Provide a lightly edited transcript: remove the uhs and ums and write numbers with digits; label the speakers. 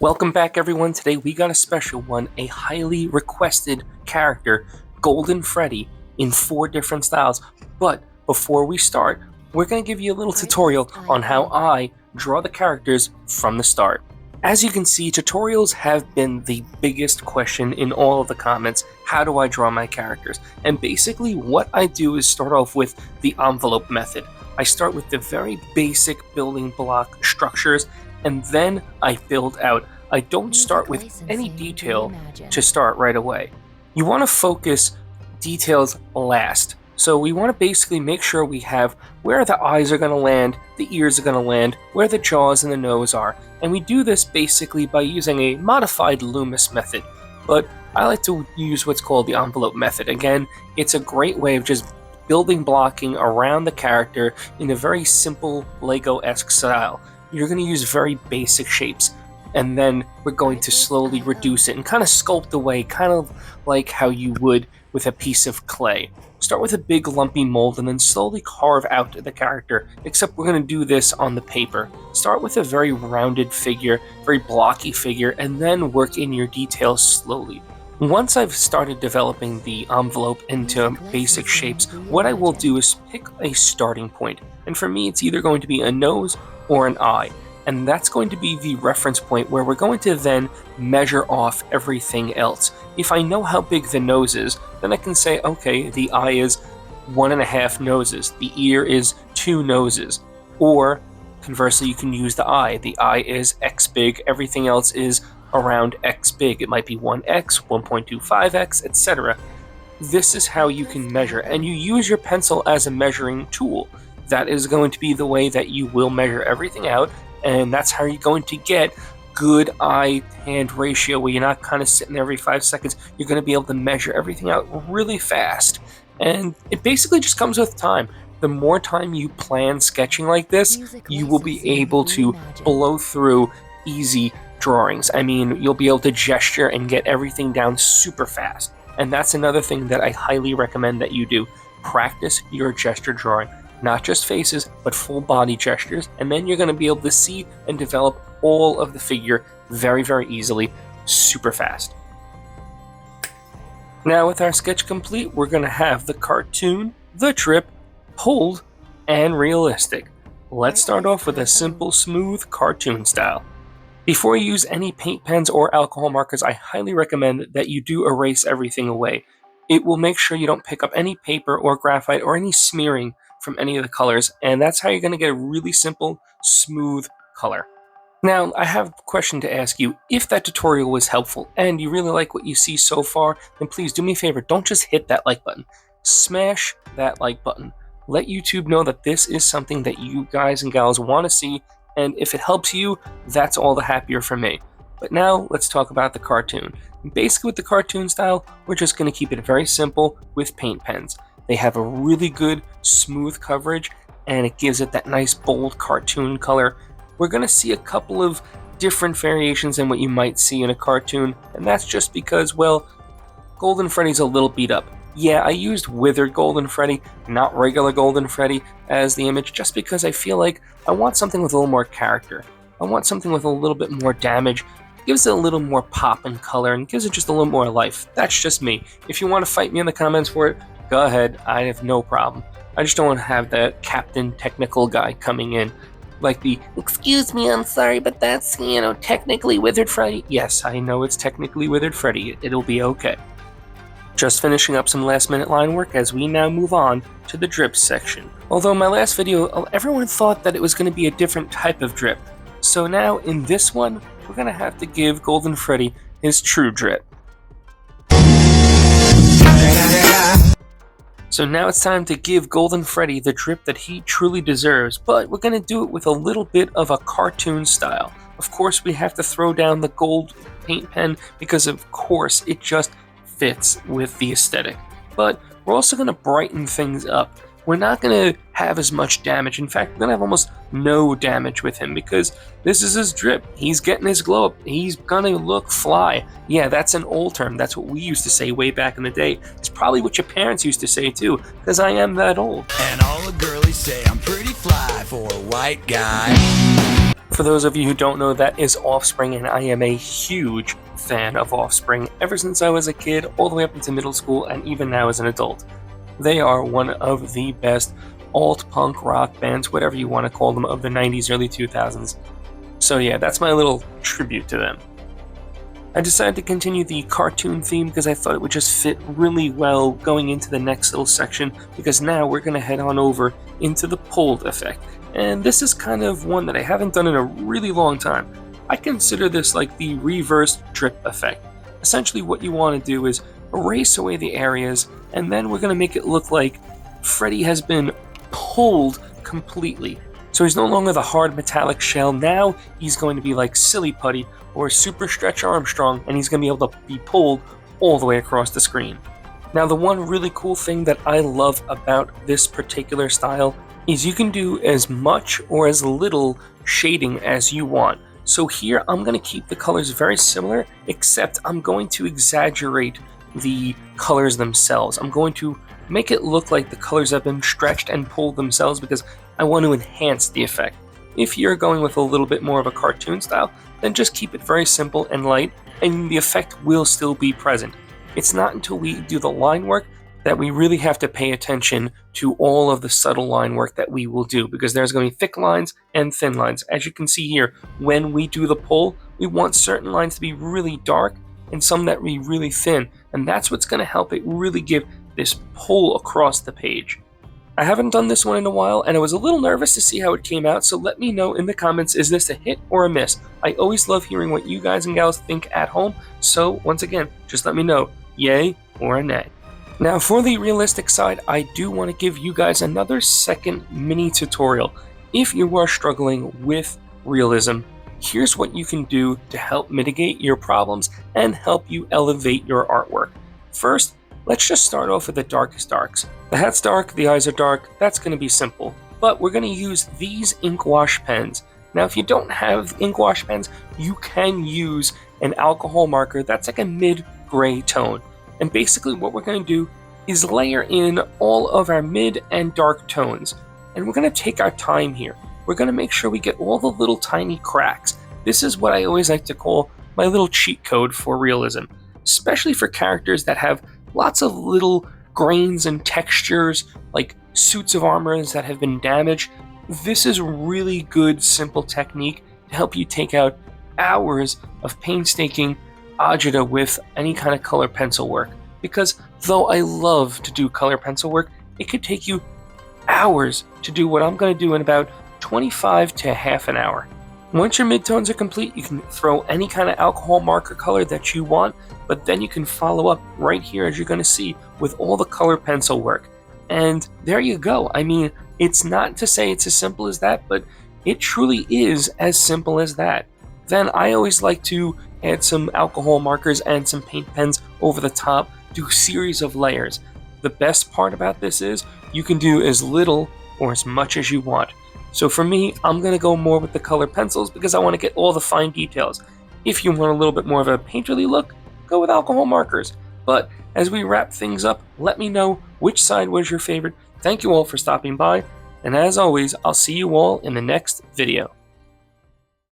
Speaker 1: Welcome back, everyone. Today we got a special one, a highly requested character, Golden Freddy, in 4 different styles. But before we start, we're going to give you a little tutorial on how I draw the characters from the start. As you can see, tutorials have been the biggest question in all of the comments. How do I draw my characters? And basically what I do is start off with the envelope method. I start with the very basic building block structures, and then I build out. I don't start with any detail to start right away. You want to focus details last. So we want to basically make sure we have where the eyes are going to land, the ears are going to land, where the jaws and the nose are. And we do this basically by using a modified Loomis method. But I like to use what's called the envelope method. Again, it's a great way of just building blocking around the character in a very simple Lego-esque style. You're going to use very basic shapes, and then we're going to slowly reduce it and kind of sculpt away, kind of like how you would with a piece of clay. Start with a big lumpy mold and then slowly carve out the character, except we're going to do this on the paper. Start with a very rounded figure, very blocky figure, and then work in your details slowly. Once I've started developing the envelope into basic shapes, what I will do is pick a starting point. And for me, it's either going to be a nose or an eye. And that's going to be the reference point where we're going to then measure off everything else. If I know how big the nose is, then I can say, okay, the eye is 1.5 noses, the ear is 2 noses. Or conversely, you can use the eye. The eye is X big, everything else is around X big. It might be 1X, 1.25X, etc. This is how you can measure, and you use your pencil as a measuring tool. That is going to be the way that you will measure everything out, and that's how you're going to get good eye-hand ratio where you're not kind of sitting there every 5 seconds. You're going to be able to measure everything out really fast, and it basically just comes with time. The more time you plan sketching like this, you will be able to blow through easy drawings. I mean, you'll be able to gesture and get everything down super fast, and that's another thing that I highly recommend that you do. Practice your gesture drawing. Not just faces, but full body gestures, and then you're going to be able to see and develop all of the figure very, very easily, super fast. Now with our sketch complete, we're going to have the cartoon, the drip, pulled, and realistic. Let's start off with a simple, smooth cartoon style. Before you use any paint pens or alcohol markers, I highly recommend that you do erase everything away. It will make sure you don't pick up any paper or graphite or any smearing from any of the colors, and that's how you're going to get a really simple, smooth color. Now, I have a question to ask you. If that tutorial was helpful and you really like what you see so far, then please do me a favor, don't just hit that like button. Smash that like button. Let YouTube know that this is something that you guys and gals want to see, and if it helps you, that's all the happier for me. But now, let's talk about the cartoon. Basically with the cartoon style, we're just going to keep it very simple with paint pens. They have a really good, smooth coverage, and it gives it that nice, bold cartoon color. We're going to see a couple of different variations than what you might see in a cartoon, and that's just because, well, Golden Freddy's a little beat up. Yeah, I used withered Golden Freddy, not regular Golden Freddy, as the image, just because I feel like I want something with a little more character. I want something with a little bit more damage. Gives it a little more pop and color, and gives it just a little more life. That's just me. If you want to fight me in the comments for it, go ahead, I have no problem. I just don't want to have that Captain Technical guy coming in. Like the, excuse me, I'm sorry, but that's, technically Withered Freddy. Yes, I know it's technically Withered Freddy. It'll be okay. Just finishing up some last minute line work as we now move on to the drip section. Although in my last video, everyone thought that it was going to be a different type of drip. So now in this one, we're going to have to give Golden Freddy his true drip. So now it's time to give Golden Freddy the drip that he truly deserves, but we're going to do it with a little bit of a cartoon style. Of course, we have to throw down the gold paint pen because, of course, it just fits with the aesthetic. But we're also going to brighten things up. We're not going to have as much damage. In fact, we're going to have almost no damage with him because this is his drip. He's getting his glow up. He's going to look fly. Yeah, that's an old term. That's what we used to say way back in the day. It's probably what your parents used to say too, because I am that old.
Speaker 2: And all the girlies say I'm pretty fly for a white guy.
Speaker 1: For those of you who don't know, that is Offspring, and I am a huge fan of Offspring ever since I was a kid, all the way up into middle school, and even now as an adult. They are one of the best alt-punk rock bands, whatever you want to call them, of the 90s, early 2000s. So yeah, that's my little tribute to them. I decided to continue the cartoon theme because I thought it would just fit really well going into the next little section, because now we're going to head on over into the pulled effect. And this is kind of one that I haven't done in a really long time. I consider this like the reverse drip effect. Essentially what you want to do is erase away the areas, and then we're going to make it look like Freddy has been pulled completely. So he's no longer the hard metallic shell. Now he's going to be like Silly Putty or Super Stretch Armstrong, and he's going to be able to be pulled all the way across the screen. Now, the one really cool thing that I love about this particular style is you can do as much or as little shading as you want. So here I'm going to keep the colors very similar, except I'm going to exaggerate the colors themselves. I'm going to make it look like the colors have been stretched and pulled themselves because I want to enhance the effect. If you're going with a little bit more of a cartoon style, then just keep it very simple and light, and the effect will still be present. It's not until we do the line work that we really have to pay attention to all of the subtle line work that we will do, because there's going to be thick lines and thin lines. As you can see here, when we do the pull, we want certain lines to be really dark and some that be really thin, and that's what's going to help it really give this pull across the page. I haven't done this one in a while, and I was a little nervous to see how it came out, so let me know in the comments, is this a hit or a miss? I always love hearing what you guys and gals think at home, so once again, just let me know, yay or a nay. Now for the realistic side, I do want to give you guys another second mini tutorial. If you are struggling with realism, here's what you can do to help mitigate your problems and help you elevate your artwork. First, let's just start off with the darkest darks. The hat's dark, the eyes are dark, that's going to be simple. But we're going to use these ink wash pens. Now if you don't have ink wash pens, you can use an alcohol marker that's like a mid-gray tone. And basically what we're going to do is layer in all of our mid and dark tones. And we're going to take our time here. We're going to make sure we get all the little tiny cracks. This is what I always like to call my little cheat code for realism, especially for characters that have lots of little grains and textures, like suits of armor that have been damaged. This is really good, simple technique to help you take out hours of painstaking agita with any kind of color pencil work. Because though I love to do color pencil work, it could take you hours to do what I'm going to do in about 25 to half an hour. Once your midtones are complete, you can throw any kind of alcohol marker color that you want, but then you can follow up right here, as you're going to see, with all the color pencil work. And there you go. I mean, it's not to say it's as simple as that, but it truly is as simple as that. Then I always like to add some alcohol markers and some paint pens over the top, do a series of layers. The best part about this is you can do as little or as much as you want. So for me, I'm going to go more with the color pencils because I want to get all the fine details. If you want a little bit more of a painterly look, go with alcohol markers. But as we wrap things up, let me know which side was your favorite. Thank you all for stopping by, and as always, I'll see you all in the next video.